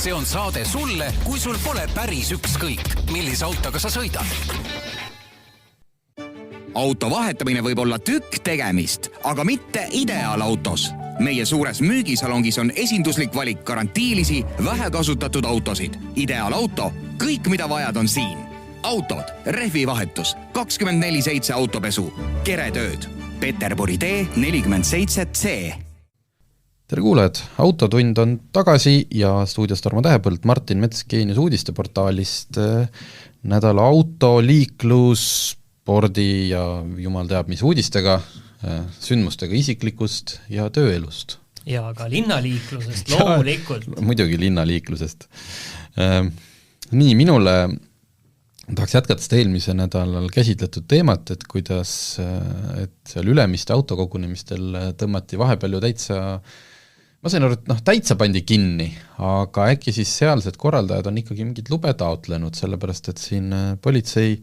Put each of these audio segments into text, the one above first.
see on saade sulle, kui sul pole päris ükskõik, millise autoga sa sõidad. Auto vahetamine võib olla tükk tegemist, aga mitte ideaalautos. Meie suures müügisalongis on esinduslik valik garantiilisi, vähekasutatud autosid. Ideaalauto, kõik mida vajad on siin. Autod, rehvivahetus, 24/7 autopesu, keretööd. Peterburi tee 47C. Tere kuulajad, Autotund on tagasi ja stuudios Tarmo Tähepõld, Martin Mets Geenius uudisteportaalist. Nädala auto, liiklus, spordi ja jumal teab mis uudistega, sündmustega isiklikust ja tööelust. Ja ka linnaliiklusest, loomulikult. Muidugi linnaliiklusest. Nii, minule tahaks jätkata seda eelmise nädalal käsitletud teemat, et kuidas et seal Ülemiste autokogunemistel tõmmati vahepeal ju täitsa, ma sain aru, et täitsa pandi kinni, aga äkki siis sealsed korraldajad on ikkagi mingid lube taotlenud, sellepärast et siin politsei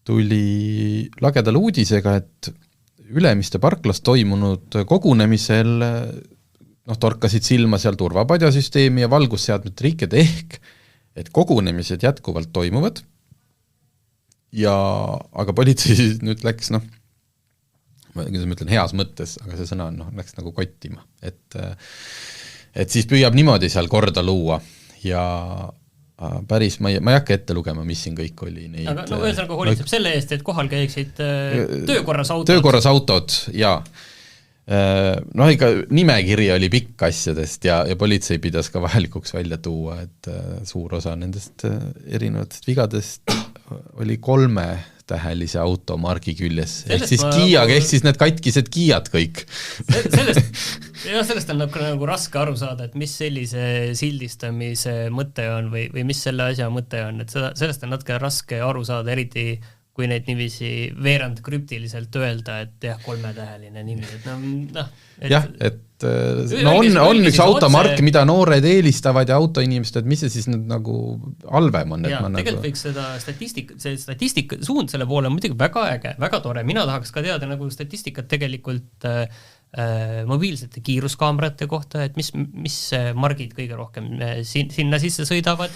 tuli lagedale uudisega, et Ülemiste parklas toimunud kogunemisel torkasid silma seal turvapadjasüsteemi ja valgusseadmete rikked ehk, et kogunemised jätkuvalt toimuvad, aga politsei nüüd läks, ma ütlen heas mõttes, aga see sõna läks nagu kottima, et siis püüab niimoodi seal korda luua ja päris, ma ei hakka ette lugema, mis siin kõik oli. Aga ühesõnaga hoolitseb selle eest, et kohal käiksid töökorras autod. Töökorras autod, jaa. Ikka nimekiri oli pikk asjadest ja politsei pidas ka vahelikuks välja tuua, et suur osa nendest erinevatest vigadest oli 3-tähelise automargi küljes. Ehk siis Kiiaga, ehk siis need katkised Kiiad kõik. Sellest on nagu raske aru saada, et mis sellise sildistamise mõte on või mis selle asja mõte on. Et sellest on natuke raske aru saada, eriti kui neid nimisi veerand krüptiliselt öelda, et 3-täheline nimi. On üks automark, mida noored eelistavad ja autoinimesed, et mis see siis nagu halvem on? Tegelikult võiks seda statistika suund selle poole on muidugi väga äge, väga tore. Mina tahaks ka teada nagu statistikat tegelikult mobiilsete kiiruskaamerate kohta, et mis margid kõige rohkem sinna sisse sõidavad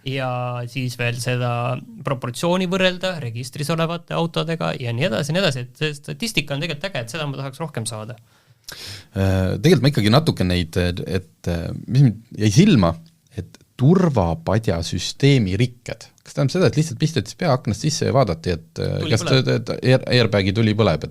ja siis veel seda proportsiooni võrrelda registris olevate autodega ja nii edasi, et see statistika on tegelikult äge, et seda ma tahaks rohkem saada. Tegelikult ma ikkagi natuke neid, et mis jäi silma, et turvapadjasüsteemi rikked. Kas tähendab seda, et lihtsalt pisteti peaaknast sisse ja vaadati, et kas airbagi tuli põleb?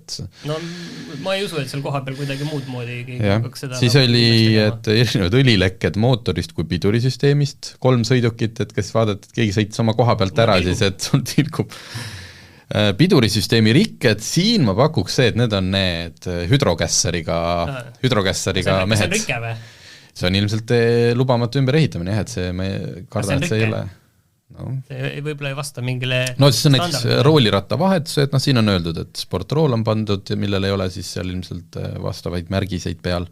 Ma ei usu, et seal koha peal kuidagi muud moodi hakkaks seda. Siis oli, et erinevad õlilekked mootorist kui pidurisüsteemist, 3 sõidukit, et kas vaadati, et keegi sõitis oma koha pealt ära, siis et sul tilkub. Pidurisüsteemi rikked, siin ma pakuks see, et need on need hüdrokässariga mehed. See on rikke või? See on ilmselt lubamatu ümber ehitamine, et see me kardan, et see ei ole. See võib-olla ei vasta mingile siis on näiteks rooliratta vahetus, et siin on öeldud, et sportrool on pandud, millel ei ole siis seal ilmselt vastavaid märgiseid peal.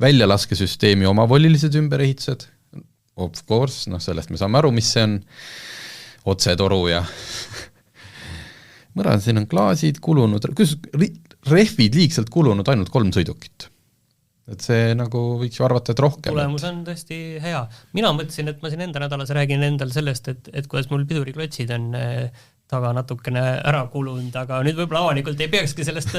Väljalaskesüsteemi omavolilised ümberehitused, of course, sellest me saame aru, mis see on, otsetoru ja mõran, siin on klaasid kulunud, rehvid liigselt kulunud ainult 3 sõidukit. Et see nagu võiks ju arvata, et rohkem. Tulemus on tõesti hea. Mina mõtlesin, et ma siin enda nädalas räägin endal sellest, et kuidas mul piduriklotsid on taga natukene ära kulunud, aga nüüd võib-olla avalikult ei peakski sellest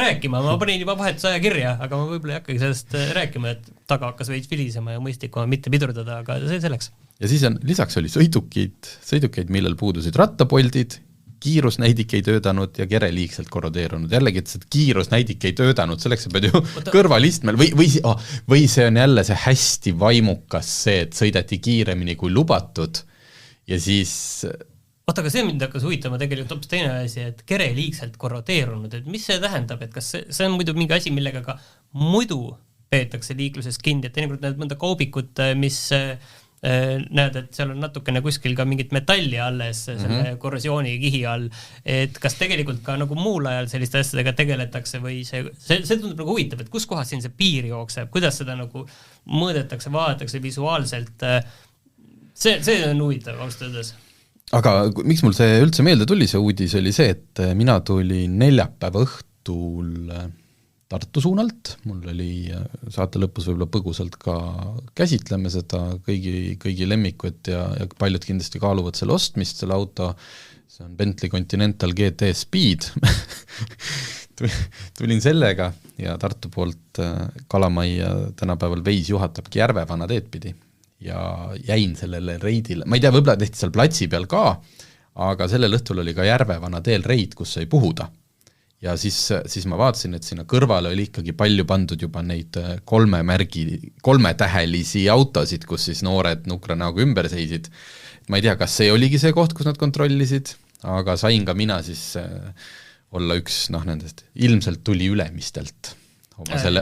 rääkima. Ma panin juba vahetusaja kirja, aga ma võib-olla ei hakkagi sellest rääkima, et taga hakkas veits vilisema ja mõistlikuma mitte pidurdada, aga see selleks. Ja siis lisaks oli sõidukeid, millel puudusid rattapoldid, kiirusnäidik ei töödanud ja kere liigselt korrodeerunud. Jällegi, et kiirusnäidik ei töödanud, selleks sa pead ju kõrvalistmel või see on jälle see hästi vaimukas see, et sõideti kiiremini kui lubatud ja siis... Aga see mind hakkas huvitama tegelikult hoopis teine asi, et kere liigselt korrodeerunud, et mis see tähendab, et kas see on muidu mingi asi, millega ka muidu peetakse liikluses kinni, et teinekord näed mõnda kaubikut, mis... näed, et seal on natukene kuskil ka mingit metalli alles selle korrosiooni kihi all, et kas tegelikult ka nagu muul ajal selliste asjadega tegeletakse või see tundub nagu huvitav, et kus kohas siin see piir jookseb, kuidas seda nagu mõõdetakse, vaadatakse visuaalselt, see on huvitav austöödes. Aga miks mul see üldse meelde tuli, see uudis oli see, et mina tulin neljapäeva õhtul Tartu suunalt, mul oli saate lõpus võib-olla põgusalt ka käsitleme seda kõigi lemmikut ja paljud kindlasti kaaluvad selle ostmist, selle auto, see on Bentley Continental GT Speed tulin sellega ja Tartu poolt Kalamajja tänapäeval Veis juhatabki Järvevana teed pidi ja jäin sellele reidile, ma ei tea, võib-olla tehti seal platsi peal ka, aga sellel õhtul oli ka Järvevana teel reid, kus sai puhuda. Ja siis ma vaatasin, et sinna kõrvale oli ikkagi palju pandud juba neid 3-tähelisi autosid, kus siis noored nukra näoga ümber seisid. Ma ei tea, kas see oligi see koht, kus nad kontrollisid, aga sain ka mina siis olla üks nendest. Ilmselt tuli Ülemistelt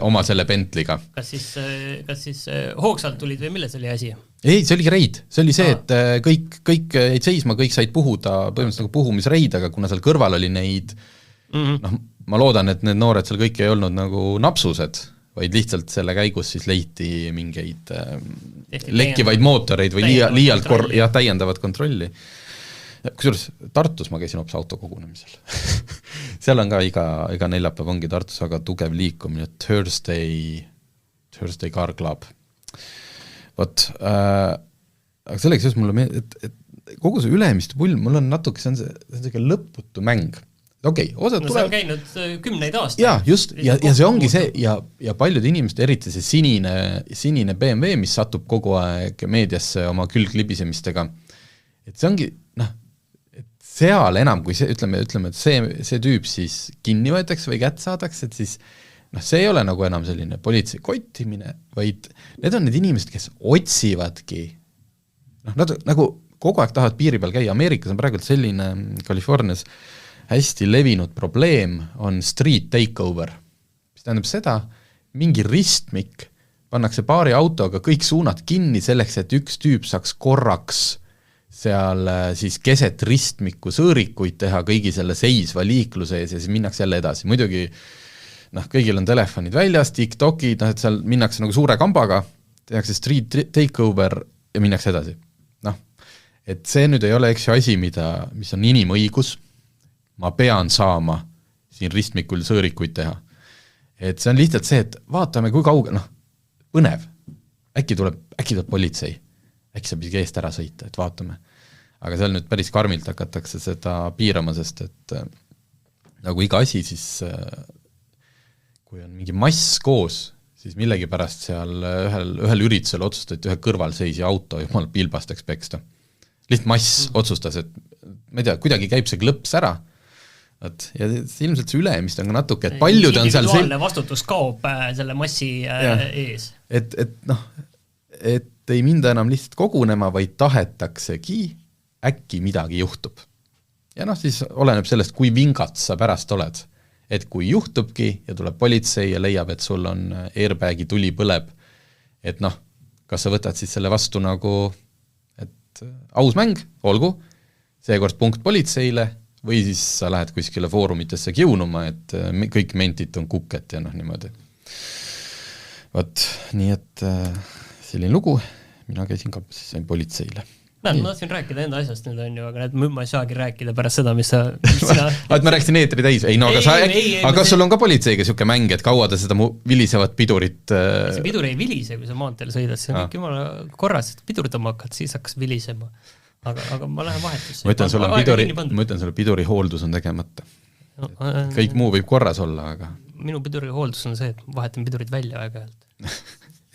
oma selle Bentley'ga. Kas siis hoogsalt tulid või milles oli asi? Ei, see oli reid. See oli see, et kõik jäid seisma, kõik said puhuda, põhimõtteliselt nagu puhumisreid, aga kuna seal kõrval oli neid ma loodan, et need noored seal kõik ei olnud nagu napsused, vaid lihtsalt selle käigus siis leiti mingeid lekkivaid mootoreid või liialt täiendavat kontrolli. Kusjuures Tartus ma käisin hoopis autokogunemisel. Seal on ka iga neljapäev ongi Tartus väga tugev liikumine, Thursday Car Club. Vot, aga selleks just mulle et kogu see Ülemiste pull, mul on natuke, see on selline lõputu mäng. Okei, osad see on käinud 10 aastaid. Jaa, just, ja see ongi see, ja paljud inimesed, eriti see sinine BMW, mis satub kogu aeg meediasse oma külglibisemistega, et see ongi, et seal enam, kui see, ütleme, et see tüüp siis kinni võetakse või kätt saadakse, et siis see ei ole nagu enam selline politsei kottimine, vaid need on need inimesed, kes otsivadki, nad nagu kogu aeg tahavad piiri peal käia. Ameerikas on praegu selline Californias hästi levinud probleem on street takeover, mis tähendab seda, mingi ristmik, pannakse paari autoga kõik suunad kinni selleks, et üks tüüp saaks korraks seal siis keset ristmiku sõõrikuid teha kõigi selle seisva liikluse ees ja siis minnakse jälle edasi. Muidugi kõigil on telefonid väljas, TikTokid, et seal minnakse nagu suure kambaga, tehakse street takeover ja minnakse edasi. Et see nüüd ei ole asi, mis on inimõigus, ma pean saama siin ristmikul sõõrikuid teha. Et see on lihtsalt see, et vaatame, kui kauge, põnev. Äkki tuleb politsei, äkki saab isegi eest ära sõita, et vaatame. Aga seal nüüd päris karmilt hakatakse seda piirama, sest et nagu iga asi, siis kui on mingi mass koos, siis millegi pärast seal ühel üritusel otsustati ühe kõrvalseisi auto jumal pilbasteks peksta. Lihtsalt mass otsustas, et ma ei tea, kuidagi käib see klõps ära, ja ilmselt see Ülemist on ka natuke, et paljud on seal individuaalne vastutus kaob selle massi ees. Et ei minda enam lihtsalt kogunema, vaid tahetaksegi, äkki midagi juhtub. Ja siis oleneb sellest, kui vingad sa pärast oled. Et kui juhtubki ja tuleb politsei ja leiab, et sul on airbagi tuli põleb, et kas sa võtad siis selle vastu nagu, et aus mäng, olgu, seekord punkt politseile, või siis sa lähed kuskile foorumitesse kiunuma, et kõik mentit on kukket ja niimoodi. Vot, nii et selline lugu, mina käisin ka siis politseile. Ma tahtsin rääkida enda asjast nüüd on ju, aga ma ei saagi rääkida pärast seda, mis sina... et ma rääkisin eetri täis, aga kas sul on ka politseiga siuke mäng, et kaua ta seda vilisevat pidurit... See pidur ei vilise, kui sa maanteel sõidad, see on kõik jumala korras, et pidurdama hakkad, siis hakkas vilisema. Aga ma lähen vahetusse. Ma ütlen sulle, piduri hooldus on tegemata. Kõik muu võib korras olla, aga... Minu piduri hooldus on see, et vahetan pidurid välja aeg-ajalt.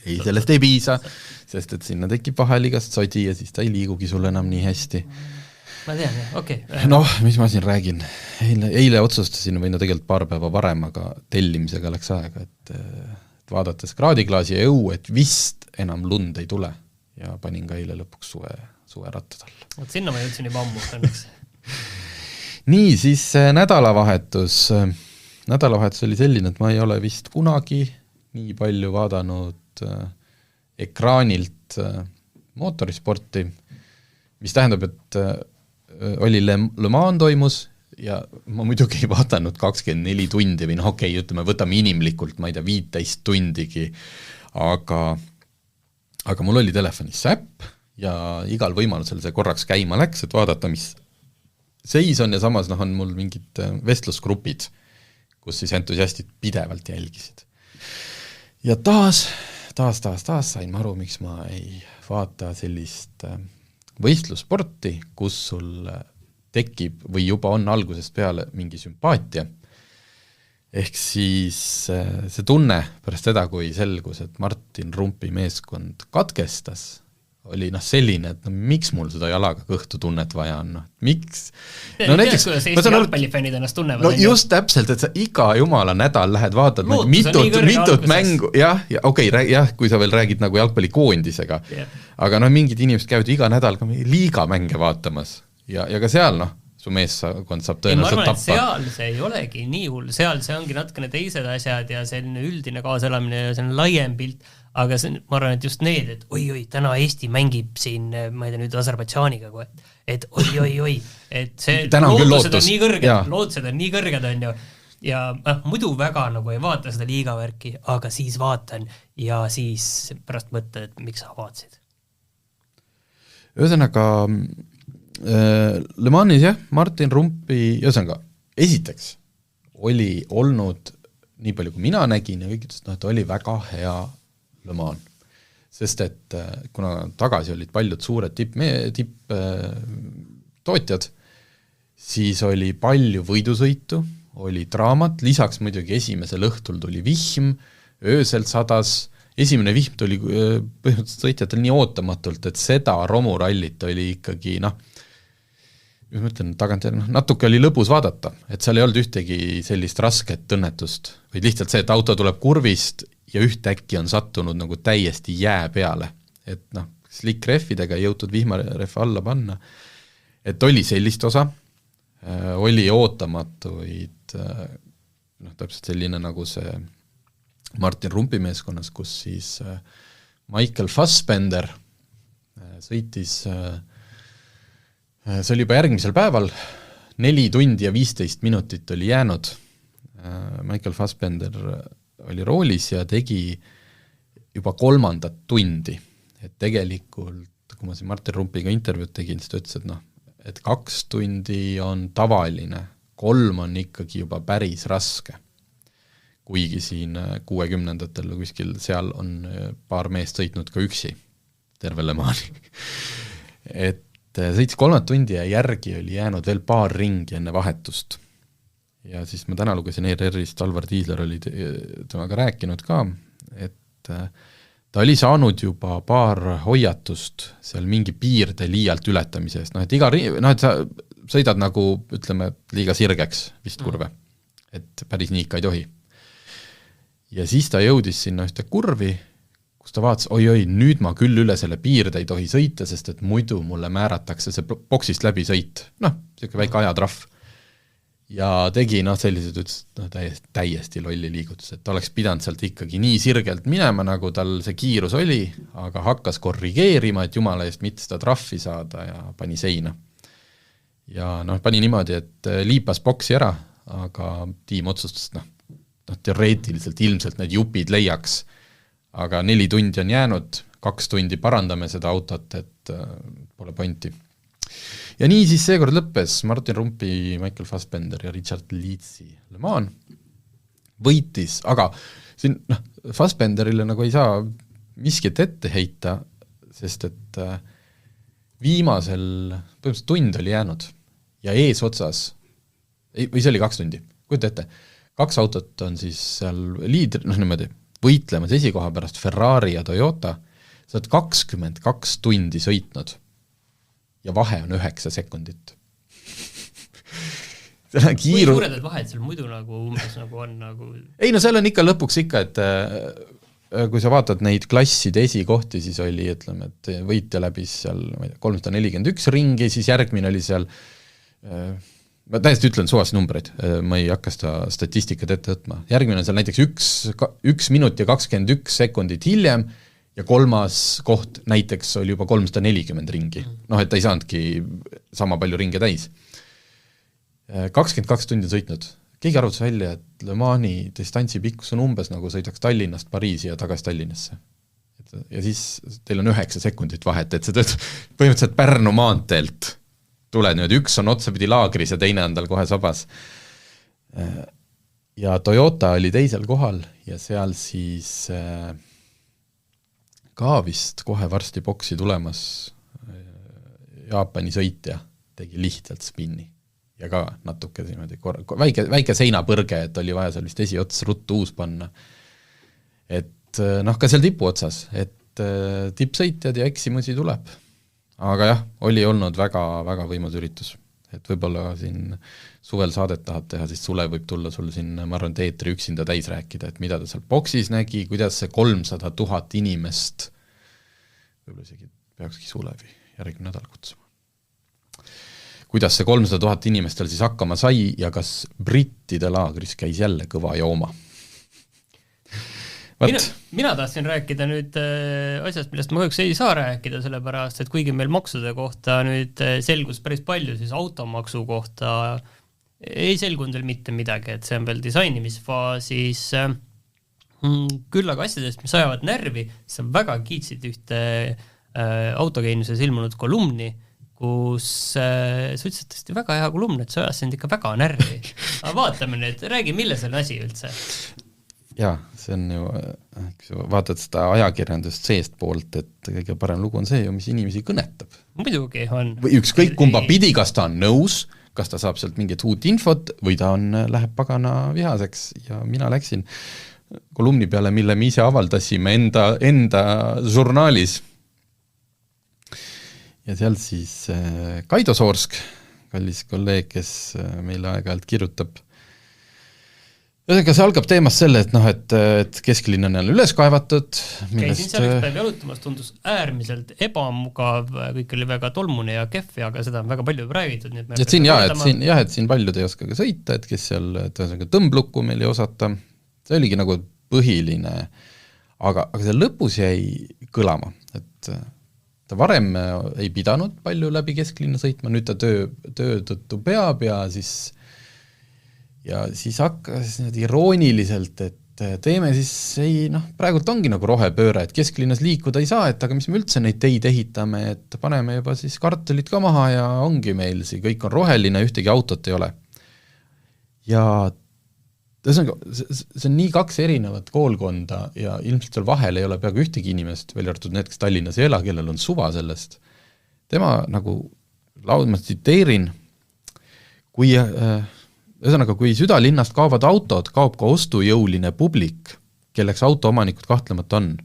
Ei, sellest ei piisa, sest et sinna tekib vahel igast sodi ja siis ta ei liigugi sulle enam nii hästi. Ma tean, okei. Mis ma siin räägin? Eile otsustasin, või tegelikult paar päeva varem, aga tellimisega läks aega, et vaadates kraadiklaasi ja õu, et vist enam lund ei tule ja panin ka eile lõpuks suve rattad all. Sinna ma jõudsin juba ammu õnneks. Nii, siis nädalavahetus oli selline, et ma ei ole vist kunagi nii palju vaadanud ekraanilt mootorisporti, mis tähendab, et oli Le Mans toimus ja ma muidugi ei vaadanud 24 tundi või ütleme, võtame inimlikult, ma ei tea, 15 tundigi, aga mul oli telefonis äpp ja igal võimalusel see korraks käima läks, et vaadata, mis seis on ja samas on mul mingid vestlusgrupid, kus siis entusiastid pidevalt jälgisid. Ja taas sain ma aru, miks ma ei vaata sellist võistlussporti, kus sul tekib või juba on algusest peale mingi sümpaatia. Ehk siis see tunne pärast seda, kui selgus, et Martin Rumpi meeskond katkestas, oli selline, et miks mul seda jalaga kõhtu tunnet vaja on, miks? Näiteks, kuidas Eesti jalgpallifännid ennast tunnevad? No just täpselt, et sa iga jumala nädal lähed vaatad mitut mängu, kui sa veel räägid nagu jalgpallikoondisega, aga mingid inimesed käivad iga nädal ka liiga mänge vaatamas ja ka seal su meeskond saab tõenäoliselt tappa. Seal see ei olegi nii hull, seal see ongi natukene teised asjad ja selline üldine kaaselamine ja selline laiem pilt, aga see, ma arvan, et just need, et oi, täna Eesti mängib siin, ma ei tea nüüd Aserbaidžaaniga kohe, et oi, et see lootused on nii kõrged on ju, ja muidu väga nagu ei vaata seda liigavärki, aga siis vaatan ja siis pärast mõtled, et miks sa vaatasid. Ühesõnaga Le Manis Martin Rumpi, esiteks oli olnud, nii palju kui mina nägin ja kõik ütlesid, et oli väga hea Le Mans, sest et kuna tagasi olid paljud suured tootjad, siis oli palju võidusõitu, oli draamat, lisaks muidugi esimesel õhtul tuli vihm, öösel sadas, esimene vihm tuli põhimõtteliselt sõitjatel nii ootamatult, et seda romurallit oli ikkagi mis ma ütlen, tagantjärgi, natuke oli lõbus vaadata, et seal ei olnud ühtegi sellist rasket õnnetust, vaid lihtsalt see, et auto tuleb kurvist ja ühtäkki on sattunud nagu täiesti jää peale, et slick rehvidega ei jõutud vihmarehv alla panna, et oli sellist osa, oli ootamatuid, täpselt selline nagu see Martin Rumpi meeskonnas, kus siis Michael Fassbender sõitis see oli juba järgmisel päeval, 4 tundi ja 15 minutit oli jäänud. Michael Fassbender oli roolis ja tegi juba 3. tundi. Et tegelikult, kui ma siin Martin Rumpiga intervjuud tegin, siis ta ütles, et 2 tundi on tavaline, 3 on ikkagi juba päris raske. Kuigi siin 60-ndatel kuskil seal on paar meest sõitnud ka üksi terve Le Mani. Et sõitis 3 tundi ja järgi oli jäänud veel paar ringi enne vahetust. Ja siis ma täna lugesin ERR-ist, Alvar Tiisler oli temaga rääkinud ka, et ta oli saanud juba paar hoiatust seal mingi piirde liialt ületamise eest, et et sa sõidad nagu, ütleme, liiga sirgeks vist kurve, et päris nii ikka ei tohi. Ja siis ta jõudis sinna ühte kurvi, kus ta vaatas, oi, nüüd ma küll üle selle piirde ei tohi sõita, sest et muidu mulle määratakse see boksist läbi sõit. Selline väike ajatrahv. Ja tegi sellised, ütles, täiesti lolli liigutus, et ta oleks pidanud sealt ikkagi nii sirgelt minema, nagu tal see kiirus oli, aga hakkas korrigeerima, et jumala eest mitte seda trahvi saada ja pani seina. Ja pani niimoodi, et liipas boksi ära, aga tiim otsustas, teoreetiliselt ilmselt need jupid leiaks, aga 4 tundi on jäänud, 2 tundi parandame seda autot, et pole pointi. Ja nii siis seekord lõppes Martin Rumpi, Michael Fassbender ja Richard Leedsi Le Mans võitis, aga siin Fassbenderile nagu ei saa miskit ette heita, sest et viimasel põhimõtteliselt tund oli jäänud ja eesotsas, või see oli 2 tundi, kujuta ette, 2 autot on siis seal liidri, niimoodi, võitlemas esikoha pärast Ferrari ja Toyota, sa oled 22 tundi sõitnud ja vahe on 9 sekundit. Kui suured need vahed seal muidu umbes on? Ei, seal on ikka lõpuks ikka, et kui sa vaatad neid klasside esikohti, siis oli, ütleme, et võitja läbis seal 341 ringi, siis järgmine oli seal ma täiesti ütlen suvast numbreid, ma ei hakka seda statistikat ette võtma. Järgmine on seal näiteks 1 minut ja 21 sekundit hiljem ja 3. koht näiteks oli juba 340 ringi. Et ta ei saanudki sama palju ringe täis. 22 tundi on sõitnud. Keegi arvutas välja, et Le Mani distantsi pikkus on umbes nagu sõidaks Tallinnast Pariisi ja tagasi Tallinnasse. Ja siis teil on 9 sekundit vahet, et see põhimõtteliselt Pärnu maanteelt tuled nüüd, üks on otsapidi laagris ja teine on tal kohe sabas. ja Toyota oli teisel kohal ja seal siis ka vist kohe varsti boksi tulemas Jaapani sõitja tegi lihtsalt spinni ja ka natuke väike seinapõrge, et oli vaja seal vist esiots ruttu uus panna. Et ka seal tipu otsas, et tippsõitjad ja eksimusi tuleb. Aga jah, oli olnud väga võimas üritus. Et võib-olla siin suvel saadet tahad teha, siis Sulev võib tulla sul siin, ma arvan, teetri üksinda täis rääkida, et mida ta seal boksis nägi, kuidas see 300 000 inimest, võib-olla isegi peakski Sulevi järgmine nädal kutsuma. Kuidas see 300 000 inimestel siis hakkama sai ja kas brittide laagris käis jälle kõva jooma? Mina tahtsin rääkida nüüd asjast, millest ma kahjuks ei saa rääkida, sellepärast, et kuigi meil maksude kohta nüüd selgus päris palju, siis automaksu kohta ei selgunud veel mitte midagi, et see on veel disainimisfaasis. Küll aga asjadest, mis ajavad närvi, sa väga kiitsid ühte autogeeniuses ilmunud kolumni, kus sa ütlesid tõesti väga hea kolumn, et see ajas sind ikka väga närvi. Aga vaatame nüüd, räägi, milles on asi üldse? Jaa, see on ju, kui vaatad seda ajakirjandust seest poolt, et kõige parem lugu on see, mis inimesi kõnetab. Muidugi on. Või ükskõik kumba pidi, kas ta on nõus, kas ta saab sealt mingit uut infot või ta läheb pagana vihaseks ja mina läksin kolumni peale, mille me ise avaldasime enda žurnaalis. Ja seal siis Kaido Soorsk, kallis kolleeg, kes meile aeg-ajalt kirjutab. See algab teemast selle, et kesklinn on jälle üles kaevatud. Käisin seal üks päev jalutamas, tundus äärmiselt ebamugav, kõik oli väga tolmune ja kehvi, aga seda on väga palju räägitud. Et siin paljud ei oska ka sõita, et kes seal tõmblukku meil ei osata. See oligi nagu põhiline, aga see lõpus jäi kõlama, et ta varem ei pidanud palju läbi kesklinna sõitma, nüüd ta töö tõttu peab ja siis hakkas irooniliselt, et teeme siis praegult ongi nagu rohepööre, et kesklinnas liikuda ei saa, et aga mis me üldse neid teid ehitame, et paneme juba siis kartulid ka maha ja ongi meil see, kõik on roheline, ühtegi autot ei ole. Ja see on nii kaks erinevat koolkonda ja ilmselt seal vahel ei ole peaaegu ühtegi inimest, välja arvatud need, kes Tallinnas ei ela, kellel on suva sellest. Tema nagu ma tsiteerin, kui südalinnast kaovad autod, kaob ka ostujõuline publik, kelleks autoomanikud kahtlemata on.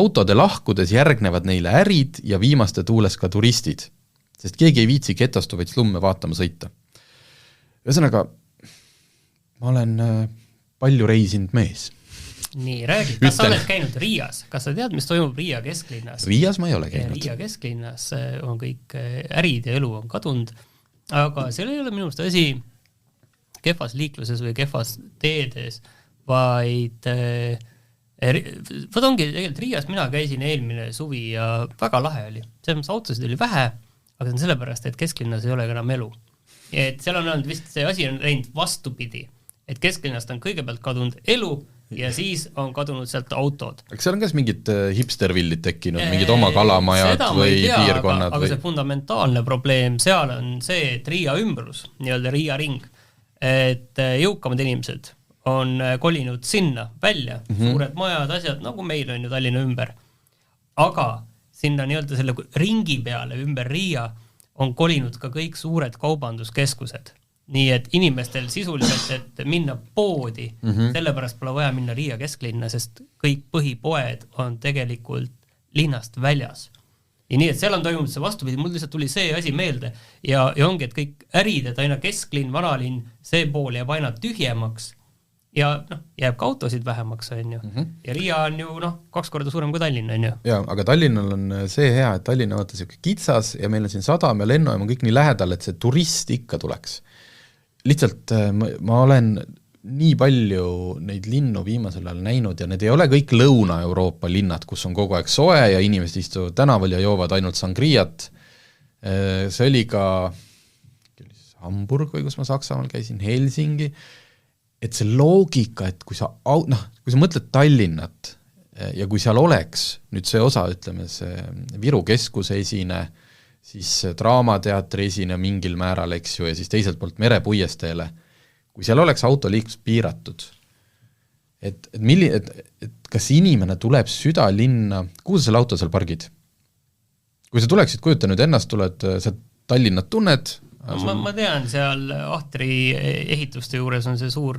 Autode lahkudes järgnevad neile ärid ja viimaste tuules ka turistid, sest keegi ei viitsi getostuvaid slumme vaatama sõita. Ühesõnaga, ma olen palju reisinud mees. Nii, räägi, kas sa oled käinud Riias? Kas sa tead, mis toimub Riia kesklinnas? Riias ma ei ole käinud. Riia kesklinnas on kõik ärid ja elu on kadunud, aga seal ei ole minu arust asi kehvas liikluses või kehvas teedes, vaid ongi tegelikult Riias mina käisin eelmine suvi ja väga lahe oli. Selles autosid oli vähe, aga see on sellepärast, et kesklinnas ei ole enam elu. Et seal on olnud vist see asi on läinud vastupidi, et kesklinnast on kõigepealt kadunud elu ja siis on kadunud sealt autod. Aga seal on kas mingid hipstervillid tekkinud, mingid oma kalamajad või piirkonnad? Aga see fundamentaalne probleem seal on see, et Riia ümbrus, nii-öelda Riia ring, et jõukamad inimesed on kolinud sinna välja, suured majad, asjad, nagu meil on ju Tallinna ümber. Aga sinna nii-öelda selle ringi peale ümber Riia on kolinud ka kõik suured kaubanduskeskused. Nii et inimestel sisuliselt, et minna poodi, sellepärast pole vaja minna Riia kesklinna, sest kõik põhipoed on tegelikult linnast väljas. Ja nii, et seal on toimunud see vastupidi, mul lihtsalt tuli see asi meelde ja ongi, et kõik ärid, et aina kesklinn, vanalinn, see pool jääb aina tühjemaks ja jääb ka autosid vähemaks, on ju. Ja Riia on ju 2 korda suurem kui Tallinn, on ju. Ja, aga Tallinnal on see hea, et Tallinn on kitsas ja meil on siin sadam ja lennujaam on kõik nii lähedal, et see turist ikka tuleks. Lihtsalt ma olen nii palju neid linnu viimasel ajal näinud ja need ei ole kõik Lõuna-Euroopa linnad, kus on kogu aeg soe ja inimesed istuvad tänaval ja joovad ainult sangriat. See oli ka Hamburg või kus ma Saksamaal käisin, Helsingi, et see loogika, et kui sa mõtled Tallinnat ja kui seal oleks nüüd see osa, ütleme see Viru keskuse esine, siis Draamateatri esine mingil määral, eks ju, ja siis teiselt poolt Merepuiesteele, kui seal oleks autoliiklus piiratud, et kas inimene tuleb südalinna, kuhu sa selle auto seal pargid? Kui sa tuleksid, kujuta nüüd ennast, tuled, sa Tallinnat tunned? Ma tean, seal Ahtri ehituste juures on see suur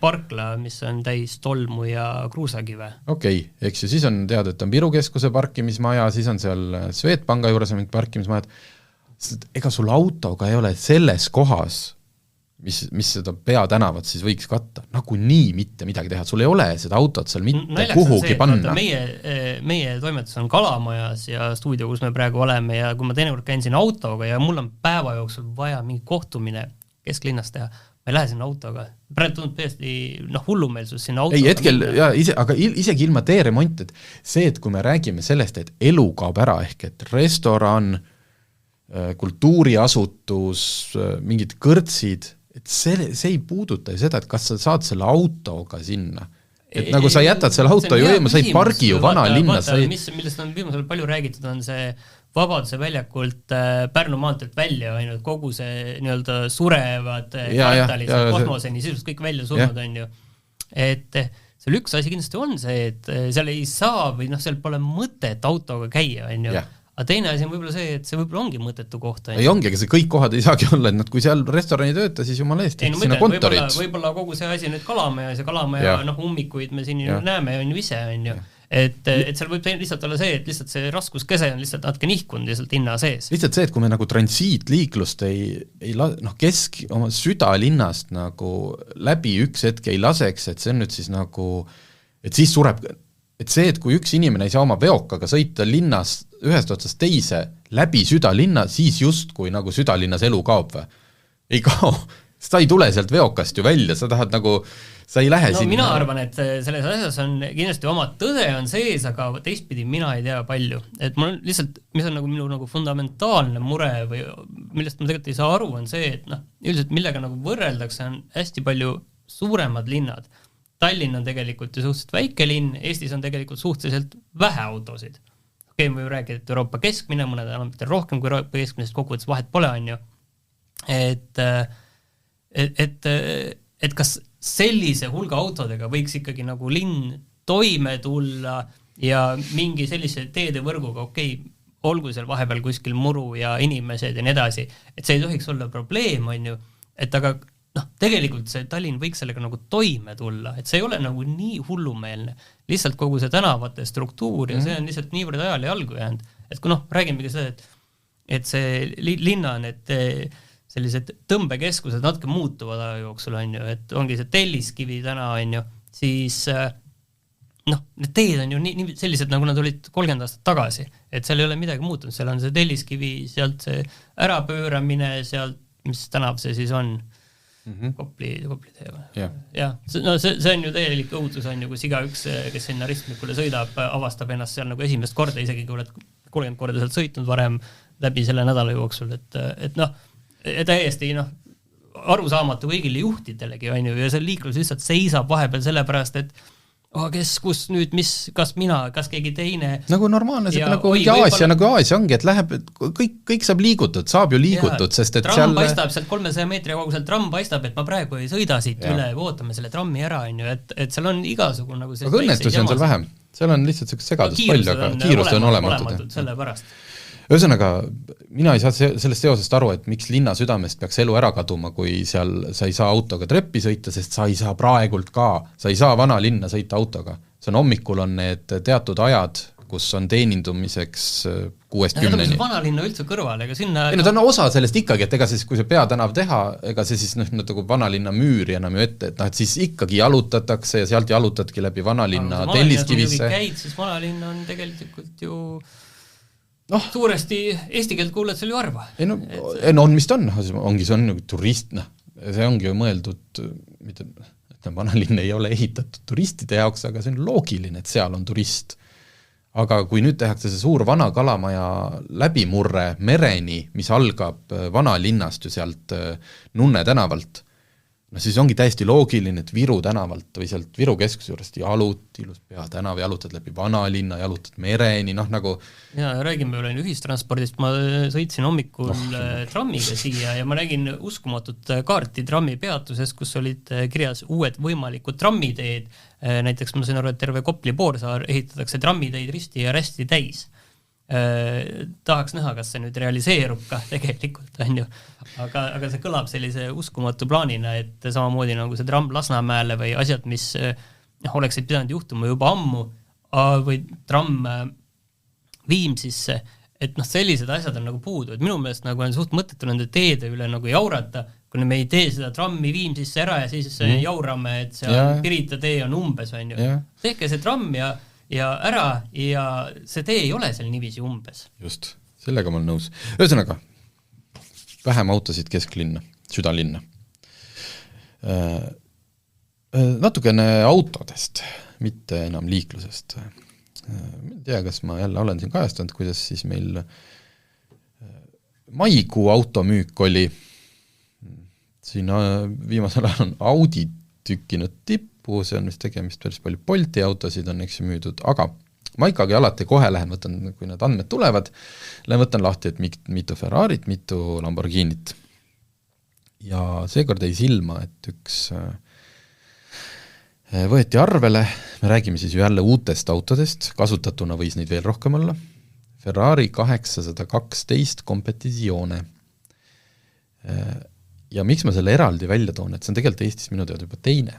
parkla, mis on täis tolmu ja kruusakive. Okei, eks ju, siis on teada, et on Viru keskuse parkimismaja, siis on seal Swedbanka juures on mingid parkimismajad. Ega sul autoga ei ole selles kohas, mis seda peatänavat siis võiks katta, nagu nii mitte midagi teha, sul ei ole seda autot seal mitte kuhugi panna. Meie toimetus on Kalamajas ja stuudio, kus me praegu oleme ja kui ma teinekord käin siin autoga ja mul on päeva jooksul vaja mingi kohtumine kesklinnas teha, ma ei lähe sinna autoga. Praegu tundub tõesti hullumeelsus sinna autoga. Ei, hetkel, aga isegi ilma teeremont, et see, et kui me räägime sellest, et elu kaob ära, ehk et restoran, kultuuriasutus, mingid kõrtsid, et see ei puuduta ju seda, et kas sa saad selle autoga sinna. Et nagu sa jätad selle auto ju eema, sa ei pargi ju vana linnas. Millest on viimasel palju räägitud, on see Vabaduse väljakult Pärnu maanteelt välja ainult kogu see nii-öelda surevad kvartalid kosmoseni, sisust kõik välja surnud on ju. Et seal üks asi kindlasti on see, et seal ei saa või seal pole mõtet autoga käia on ju. Aga teine asi on võib-olla see, et see võib-olla ongi mõtetu koht. Ei ongi, aga see kõik kohad ei saagi olla, et kui seal restorani tööta, siis jumala eest, sinna kontorid. Võib-olla kogu see asi nüüd Kalamaja ja Kalamaja ummikuid me siin näeme on ju ise on ju. Et seal võib lihtsalt olla see, et lihtsalt see raskuskese on lihtsalt natuke nihkunud lihtsalt linna sees. Lihtsalt see, et kui me nagu transiitliiklust oma südalinnast nagu läbi üks hetk ei laseks, et see on nüüd siis nagu, et siis sureb, et see, et kui üks inimene ei saa oma veokaga sõita linnas ühest otsast teise läbi südalinna, siis justkui nagu südalinnas elu kaob või? Ei kao, sa ei tule sealt veokast ju välja, sa tahad nagu, sa ei lähe sinna. Mina arvan, et selles asjas on kindlasti oma tõde on sees, aga teistpidi mina ei tea palju. Et mul lihtsalt, mis on nagu minu nagu fundamentaalne mure või millest ma tegelikult ei saa aru, on see, et üldiselt millega nagu võrreldakse on hästi palju suuremad linnad. Tallinn on tegelikult ju suhteliselt väike linn, Eestis on tegelikult suhteliselt vähe autosid. Okei, me võime rääkida, et Euroopa keskmine, mõned enam mitte rohkem kui Euroopa keskmisest kokkuvõttes vahet pole, on ju. Et kas sellise hulga autodega võiks ikkagi nagu linn toime tulla ja mingi sellise teedevõrguga, okei, olgu seal vahepeal kuskil muru ja inimesed ja nii edasi, et see ei tohiks olla probleem, on ju, et aga tegelikult see Tallinn võiks sellega nagu toime tulla, et see ei ole nagu nii hullumeelne, lihtsalt kogu see tänavate struktuur ja see on lihtsalt niivõrd ajal ja algu jäänud, et kui räägimegi seda, et see linna need sellised tõmbekeskused natuke muutuvad aja jooksul on ju, et ongi see Telliskivi täna on ju, siis need teed on ju nii sellised, nagu nad olid 30 aastat tagasi, et seal ei ole midagi muutunud, seal on see Telliskivi, sealt see ärapööramine, sealt, mis tänav see siis on, Kopli tee või? Ja, see on ju täielik õudus on ju, kus igaüks, kes sinna ristmikule sõidab, avastab ennast seal nagu esimest korda, isegi kui oled 30 korda sealt sõitnud varem läbi selle nädala jooksul, et täiesti arusaamatu kõigile juhtidelegi on ju, ja see liiklus lihtsalt seisab vahepeal sellepärast, et kus nüüd, kas mina, kas keegi teine. Nagu normaalne, nagu Aasia, nagu Aasia ongi, et läheb, kõik saab liigutud, saab ju liigutud, sest et tramm paistab sealt 300 meetri kaugusel, tramm paistab, et ma praegu ei sõida siit üle, ootame selle trammi ära, on ju, et seal on igasugu nagu aga õnnetusi on seal vähem, seal on lihtsalt segadust palju, aga kiirust on olematud. Sellepärast. Ühesõnaga, mina ei saa sellest seosest aru, et miks linna südamest peaks elu ära kaduma, kui seal sa ei saa autoga treppi sõita, sest sa ei saa praegult ka, sa ei saa vana linna sõita autoga. See on hommikul on need teatud ajad, kus on teenindumiseks 6-10. Vana linna üldse kõrval, ega sinna... ta on osa sellest ikkagi, et ega siis, kui see peatänav teha, ega see siis nagu vana linna müüri enam ju ette, et siis ikkagi jalutatakse ja sealt jalutadki läbi vana linna Telliskivisse. Siis vana linna on tegelikult ju... suuresti eesti keelt kuuled seal ju arva. On, mis ta on, ongi see on nagu turist, see ongi ju mõeldud, vana linn ei ole ehitatud turistide jaoks, aga see on loogiline, et seal on turist. Aga kui nüüd tehakse see suur vana Kalamaja läbimurre mereni, mis algab vana linnast ju sealt Nunne tänavalt, no siis ongi täiesti loogiline, et Viru tänavalt või sealt Viru keskuse juurest jalutad, ilus peatänav, jalutad läbi vanalinna, jalutad mereni, noh nagu ja räägime üle ühistranspordist, ma sõitsin hommikul trammiga siia ja ma nägin uskumatut kaarti trammipeatuses, kus olid kirjas uued võimalikud trammiteed, näiteks ma sain aru, et terve Kopli poorsaar ehitatakse trammiteid risti ja rästi täis. Tahaks näha, kas see nüüd realiseerub ka tegelikult, on ju. Aga see kõlab sellise uskumatu plaanina, et samamoodi nagu see tramm Lasnamäele või asjad, mis oleksid pidanud juhtuma juba ammu või tramm Viimsisse, et sellised asjad on nagu puudu, et minu meelest nagu on suht mõttetu nende teede üle nagu jaurata, kui me ei tee seda trammi Viimsisse ära ja siis jaurame, et see Pirita tee on umbes, on ju. Tehke see tramm ja ära ja see tee ei ole seal niiviisi umbes. Just, sellega ma olen nõus. Ühesõnaga, vähem autosid kesklinna, südalinna. Natukene autodest, mitte enam liiklusest. Ma ei tea, kas ma jälle olen siin kajastanud, kuidas siis meil maikuu automüük oli. Siin viimasel ajal on Audi tükkinud tippu, see on vist tegemist päris palju Bolti autosid on eks müüdud, aga ma ikkagi alati kohe lähen, võtan, kui need andmed tulevad, võtan lahti, et mitu Ferrarit, mitu Lamborghinit. Ja seekord ei silma, et üks võeti arvele, me räägime siis ju jälle uutest autodest, kasutatuna võis neid veel rohkem olla, Ferrari 812 Competizione. Ja miks ma selle eraldi välja toon, et see on tegelikult Eestis minu teada juba teine.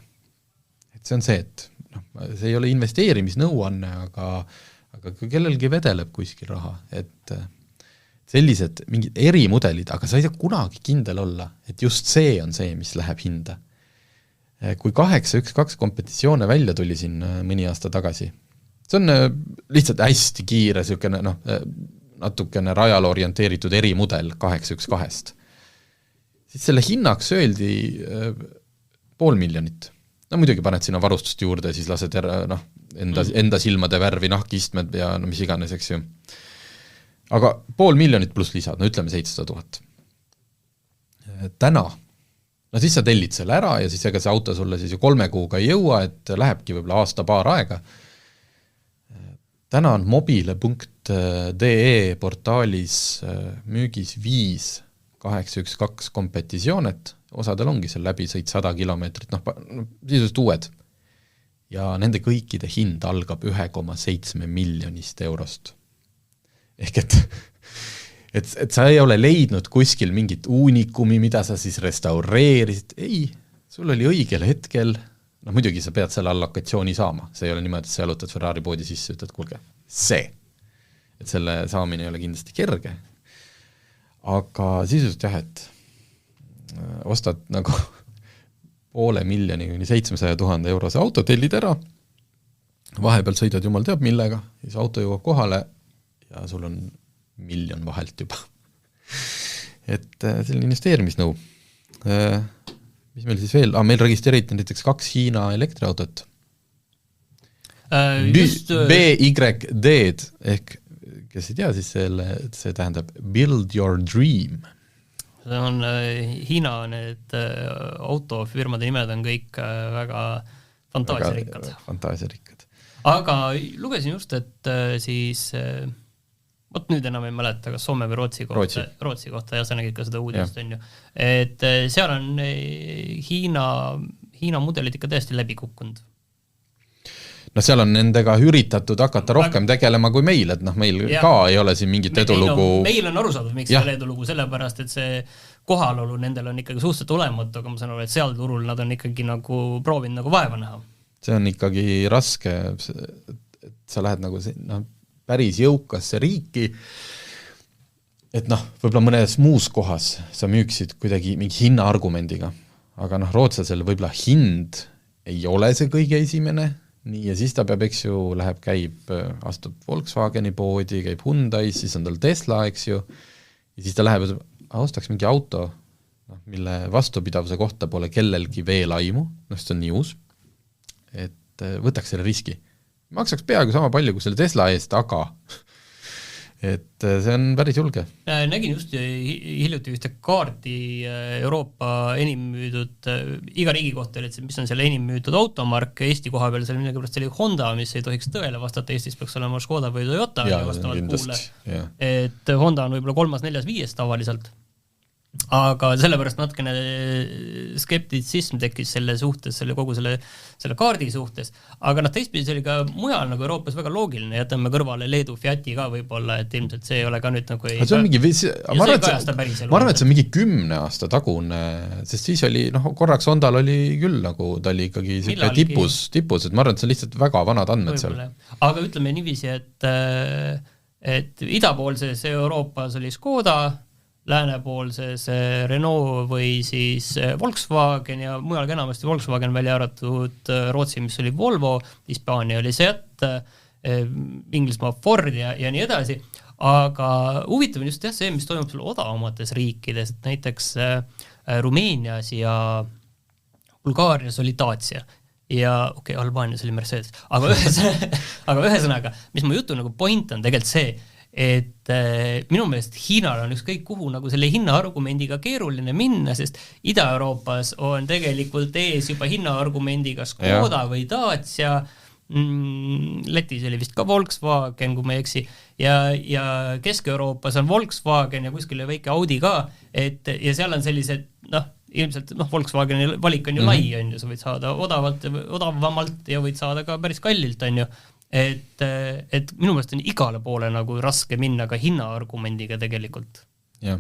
Et see on see, et see ei ole investeerimisnõuanne, aga kui kellelgi vedeleb kuskil raha, et sellised mingid erimudelid, aga sa ei saa kunagi kindel olla, et just see on see, mis läheb hinda. Kui 812 Competizione välja tuli siin mõni aasta tagasi, see on lihtsalt hästi kiire, natukene rajal orienteeritud erimudel 812. Siis selle hinnaks öeldi 500,000. No muidugi paned sinna varustust juurde ja siis lased enda silmade värvi, nahkistmed ja mis iganes, eks ju. Aga 500,000 pluss lisad, ütleme 700,000. Täna, siis sa tellid selle ära ja siis ega see auto sulle siis ju 3 kuuga ei jõua, et lähebki võib-olla aasta-paar aega. Täna on mobile.de portaalis müügis 5 812 Competizionet, osadel ongi seal läbi sõit 100 kilomeetrit, sisuliselt uued. Ja nende kõikide hind algab 1,7 miljonist eurost. Ehk et sa ei ole leidnud kuskil mingit uunikumi, mida sa siis restaureerisid. Ei, sul oli õigel hetkel, muidugi sa pead selle allokatsiooni saama, see ei ole niimoodi, et sa jalutad Ferrari poodi sisse, ütled, kuulge, see. Et selle saamine ei ole kindlasti kerge. Aga sisuliselt jah, et ostad nagu 500,000 kuni 700,000 eurose auto, tellid ära, vahepeal sõidad jumal teab millega, siis auto jõuab kohale ja sul on 1 miljon vahelt juba. Et selline investeerimisnõu. Mis meil siis veel? Meil registreeriti näiteks 2 Hiina elektriautot. BYD-d ehk kes ei tea, siis see tähendab Build Your Dream. See on Hiina, need autofirmade nimed on kõik väga fantaasiarikkad. Fantaasiarikkad. Aga lugesin just, et siis, nüüd enam ei mäleta, kas Soome või Rootsi kohta, ja sa nägid ka seda uudist, on ju. Et seal on Hiina mudelid ikka täiesti läbi kukkunud. Seal on nendega üritatud hakata rohkem tegelema kui meil, et meil ka ei ole siin mingit edulugu. Meil on arusaadav, miks selle edulugu, sellepärast, et see kohalolu nendel on ikkagi suhteliselt olematu, aga ma saan aru, et seal turul nad on ikkagi nagu proovinud nagu vaeva näha. See on ikkagi raske, et sa lähed nagu päris jõukasse riiki, et võib-olla mõnes muus kohas sa müüksid kuidagi mingi hinnaargumendiga, aga rootslasel võib-olla hind ei ole see kõige esimene, nii, ja siis ta peab, eks ju, astub Volkswageni poodi, käib Hyundais, siis on tal Tesla, eks ju, ja siis ta läheb, ostaks mingi auto, mille vastupidavuse kohta pole kellelgi veel aimu, see on nii uus, et võtaks selle riski. Maksaks peaaegu sama palju kui selle Tesla eest, aga et see on päris julge. Nägin just hiljuti ühte kaardi Euroopa enim müüdud, iga riigi kohta oli, et mis on selle enim müüdud automark Eesti koha peal, seal midagi pärast oli Honda, mis ei tohiks tõele vastata, Eestis peaks olema Škoda või Toyota vastavalt kuule. Et Honda on võib-olla 3., 4., 5. tavaliselt. Aga sellepärast natukene skeptitsism tekkis selle suhtes, kogu selle kaardi suhtes, aga teistpidi see oli ka mujal nagu Euroopas väga loogiline, jätame kõrvale Leedu Fiati ka võib-olla, et ilmselt see ei ole ka nüüd nagu ei... See on mingi, ma arvan, et see on mingi 10 aasta tagune, sest siis oli, korraks Hondal oli küll nagu, ta oli ikkagi tipus, et ma arvan, et see on lihtsalt väga vanad andmed seal. Aga ütleme niiviisi, et idapoolses Euroopas oli Škoda, läänepoolses Renault või siis Volkswagen ja mujal enamasti Volkswagen välja arvatud Rootsi, mis oli Volvo, Hispaania oli Seat, Inglismaa Ford ja nii edasi, aga huvitav on just see, mis toimub sul odavamates riikides, et näiteks Rumeenias ja Bulgaarias oli Dacia ja Albaanias oli Mercedes, aga ühesõnaga, mis mu jutu nagu point on tegelikult see, et minu meelest Hiinal on ükskõik kuhu nagu selle hinnaargumendiga keeruline minna, sest Ida-Euroopas on tegelikult ees juba hinnaargumendiga Škoda või Dacia, Lätis oli vist ka Volkswagen, kui ma ei eksi, ja Kesk-Euroopas on Volkswagen ja kuskil väike Audi ka, ja seal on sellised, ilmselt Volkswageni valik on ju lai, on ju, sa võid saada odavamalt ja võid saada ka päris kallilt, on ju, et minu meelest on igale poole nagu raske minna ka hinnaargumendiga tegelikult. Ja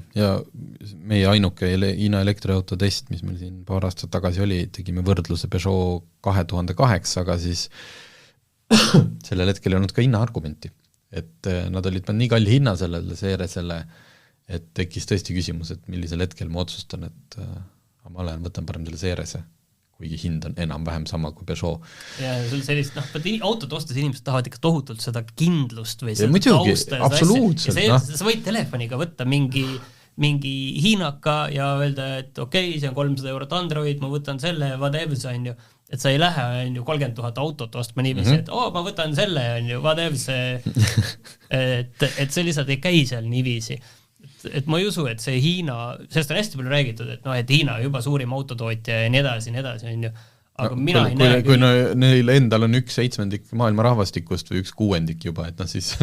meie ainuke Hiina elektriauto test, mis meil siin paar aastat tagasi oli, tegime võrdluse Peugeot 2008, aga siis sellel hetkel ei olnud ka hinnaargumenti. Et nad olid nii kalli hinna sellele seeresele, et tekkis tõesti küsimus, et millisel hetkel ma otsustan, et ma võtan parem selle seerese, kuigi hind on enam-vähem sama kui Peugeot. Ja sul sellist, autot ostes inimesed tahavad ikka tohutult seda kindlust või seda tausta. Absoluutselt. Sa võid telefoniga võtta mingi hiinaka ja öelda, et see on 300 eurot Android, ma võtan selle, whatever see on ju, et sa ei lähe 30 000 autot ostma niiviisi, et ma võtan selle, on ju, whatever see, et see lihtsalt ei käi seal niiviisi. Et ma ei usu, et see Hiina, sellest on hästi palju räägitud, et Hiina juba suurim autotootja ja nii edasi, on ju. Aga mina ei näe... Kui neil endal on 1/7 maailma rahvastikust või 1/6 juba, et siis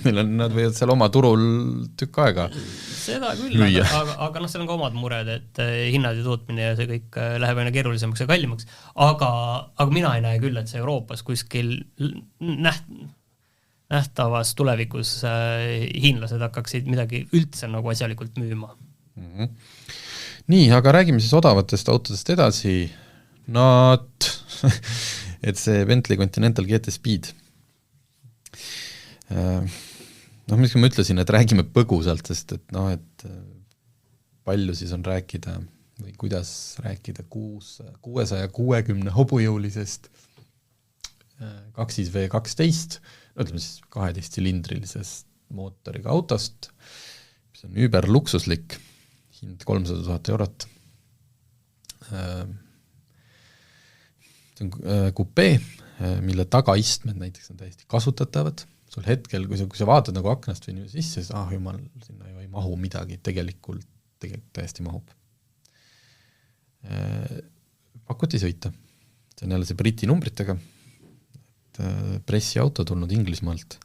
nad võivad seal oma turul tükk aega seda küll, aga seal on ka omad mured, et hinnad ja tootmine ja see kõik läheb aina keerulisemaks ja kallimaks. Aga mina ei näe küll, et see Euroopas kuskil nähtavas tulevikus hiinlased hakkaksid midagi üldse nagu asjalikult müüma. Nii, aga räägime siis odavatest autodest edasi. Et see Bentley Continental GT Speed. Mis ma ütlesin, et räägime põgusalt, sest et palju siis on rääkida või kuidas rääkida 660 hobujõulisest 2V12, ütleme siis 12-silindrilisest mootoriga autost, mis on überluksuslik, hind 300 000 eurot. See on kupee, mille tagaistmed näiteks on täiesti kasutatavad. Sul hetkel, kui sa vaatad nagu aknast või nii sisse, siis jumal, sinna ei mahu midagi, tegelikult täiesti mahub. Pakuti sõita. See on jälle see Briti numbritega. Pressiauto tulnud Inglismaalt.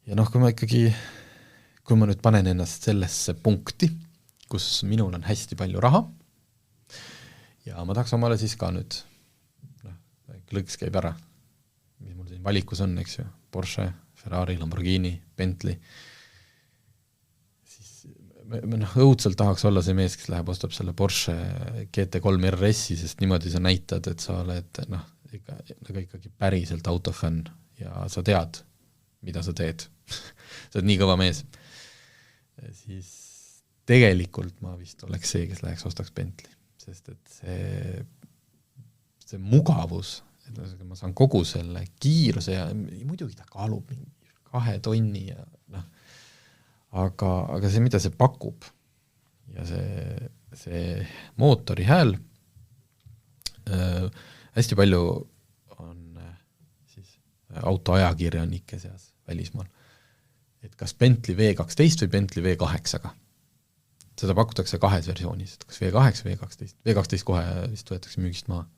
Ja kui ma nüüd panen ennast sellesse punkti, kus minul on hästi palju raha ja ma tahaks omale siis ka nüüd lõks käib ära, mis mul siin valikus on, eks ju, Porsche, Ferrari, Lamborghini, Bentley, siis õudselt tahaks olla see mees, kes läheb, ostab selle Porsche GT3 RS-i, sest niimoodi sa näitad, et sa oled ikkagi päriselt autofänn ja sa tead, mida sa teed. Sa oled nii kõva mees. Siis tegelikult ma vist oleks see, kes läheks ostaks Bentley, sest et see mugavus, et ma saan kogu selle kiiruse ja muidugi ta kaalub 2 tonni ja aga see, mida see pakub ja see mootori hääl, hästi palju on siis autoajakirjanike seas välismaal, et kas Bentley V12 või Bentley V8-ga. Seda pakutakse kahes versioonis, et kas V8 või V12. V12 kohe vist võetakse müügist maha.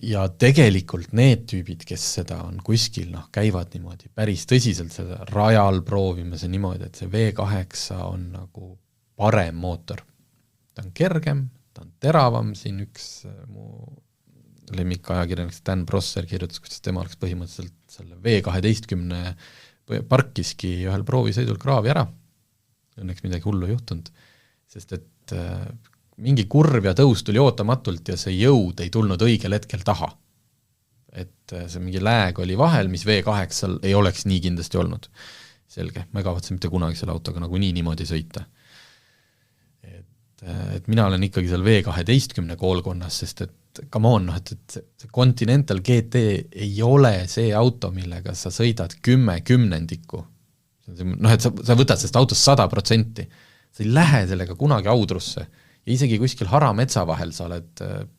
Ja tegelikult need tüübid, kes seda on kuskil, käivad niimoodi päris tõsiselt seda rajal proovimas ja niimoodi, et see V8 on nagu parem mootor. Ta on kergem, ta on teravam, siin üks mu lemmikajakirjanik Dan Prosser kirjutas, kuidas tema oleks põhimõtteliselt selle V12 parkiski ühel proovisõidul kraavi ära. Õnneks midagi hullu juhtunud, sest et mingi kurv ja tõus tuli ootamatult ja see jõud ei tulnud õigel hetkel taha. Et see mingi lääg oli vahel, mis V8 ei oleks nii kindlasti olnud. Selge, ma ei kavatse mitte kunagi selle autoga nagu niimoodi sõita. Et mina olen ikkagi seal V12 koolkonnas, sest et come on, et see Continental GT ei ole see auto, millega sa sõidad 10 kümnendikku. Et sa võtad sellest autost 100%, sa ei lähe sellega kunagi audrusse ja isegi kuskil harametsa vahel sa oled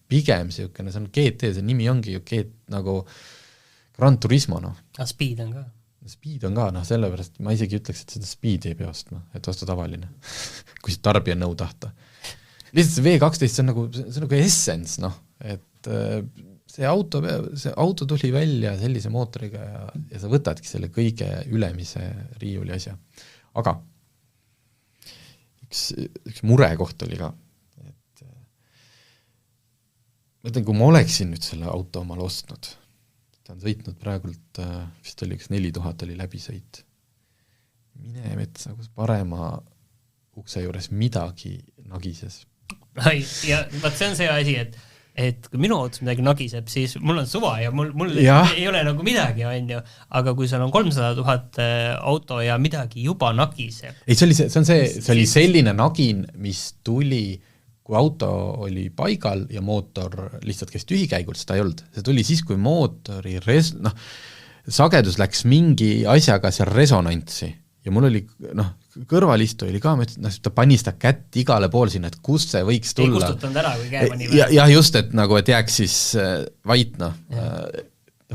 pigem siukene, see on GT, see nimi ongi ju nagu Gran Turismo. Speed on ka. Speed on ka, sellepärast ma isegi ütleks, et seda Speed ei pea ostma, et osta tavaline, kui see tarbija nõu tahta. Lihtsalt see V12, see on nagu essence, et see auto tuli välja sellise mootoriga ja sa võtadki selle kõige ülemise riiuli asja. Aga üks murekoht oli ka, et mõtlen, kui ma oleksin nüüd selle auto omal ostnud, ta on sõitnud praegult, vist oli 4000 oli läbisõit. Mine metsa, kus parema ukse juures midagi nagises. Ja vaat see on see asi, et kui minu autos midagi nagiseb, siis mul on suva ja mul ei ole nagu midagi, aga kui seal on 300 000 auto ja midagi juba nagiseb. Ei, see oli selline nagin, mis tuli, kui auto oli paigal ja mootor lihtsalt käis tühikäigult, seda ei olnud. See tuli siis, kui mootori sagedus läks mingi asjaga seal resonantsi ja mul oli, kõrvalistu oli ka, ta pani seda kätt igale pool sinna, et kus see võiks tulla. Ei kustutanud ära, kui käe pani või? Ja just, et et jääks siis vait,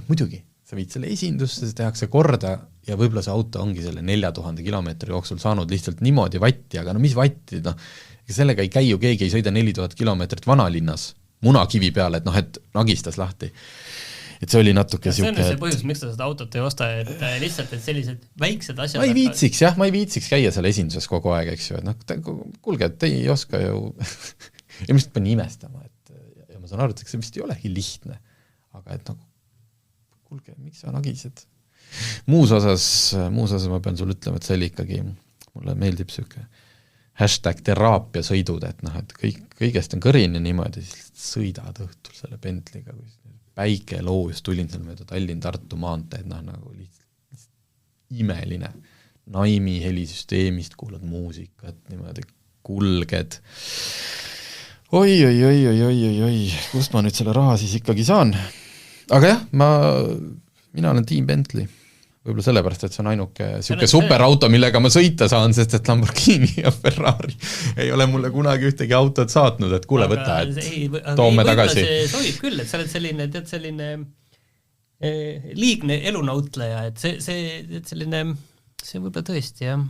muidugi, sa viid selle esindusse, see tehakse korda ja võib-olla see auto ongi selle 4000 kilomeetri jooksul saanud lihtsalt niimoodi vatti, aga mis vatti, sellega ei käi ju keegi, ei sõida 4000 kilomeetrit vanalinnas munakivi peale, et nagistas lahti. Et see oli natuke see on see põhjus, miks ta seda autot ei osta, et lihtsalt et sellised väiksed asjad ma ei viitsiks käia selle esinduses kogu aeg, eks ju, kuulge, et ei oska ju ja mis pani imestama, ja ma saan aru, et see vist ei olegi lihtne, aga et kuulge, miks sa nagised? Muus osas ma pean sulle ütlema, et see oli ikkagi, mulle meeldib siuke #teraapia sõidud, et kõigest on kõrini niimoodi, siis sõidad õhtul selle Bentleyga, kui päike loojus, tulin seal mööda Tallinn-Tartu maanteed, nagu lihtsalt imeline. Naimi helisüsteemist kuulad muusikat, niimoodi kulged. Oi, kust ma nüüd selle raha siis ikkagi saan? Aga jah, mina olen Team Bentley. Võib-olla sellepärast, et see on ainuke superauto, millega ma sõita saan, sest et Lamborghini ja Ferrari ei ole mulle kunagi ühtegi autot saatnud, et kuule võtta, et toome tagasi. See sobib küll, et sa oled selline liigne elunautleja, et see võib-olla tõesti, jah.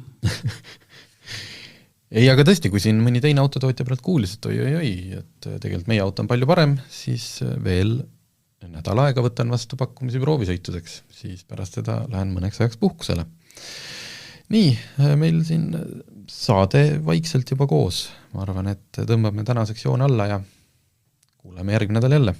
Ei, aga tõesti, kui siin mõni teine autotootja pealt kuulis, et oi, et tegelikult meie auto on palju parem, siis veel nädal aega võtan vastu pakkumisi proovisõitudeks, siis pärast seda lähen mõneks ajaks puhkusele. Nii, meil siin saade vaikselt juba koos. Ma arvan, et tõmbame täna sektsioon alla ja kuuleme järgmine nädal jälle.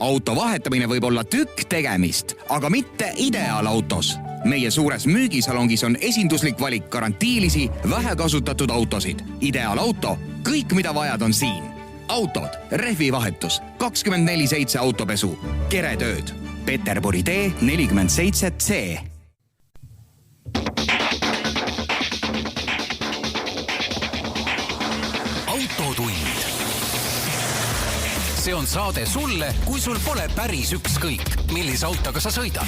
Auto vahetamine võib olla tükk tegemist, aga mitte ideaalautos. Meie suures müügisalongis on esinduslik valik garantiilisi, vähekasutatud autosid. Ideaalauto, kõik mida vajad on siin. Autod, rehvivahetus, 24/7 autopesu, keretööd. Peterburi tee 47C. Autotund. See on saade sulle, kui sul pole päris ükskõik, millise autoga sa sõidad.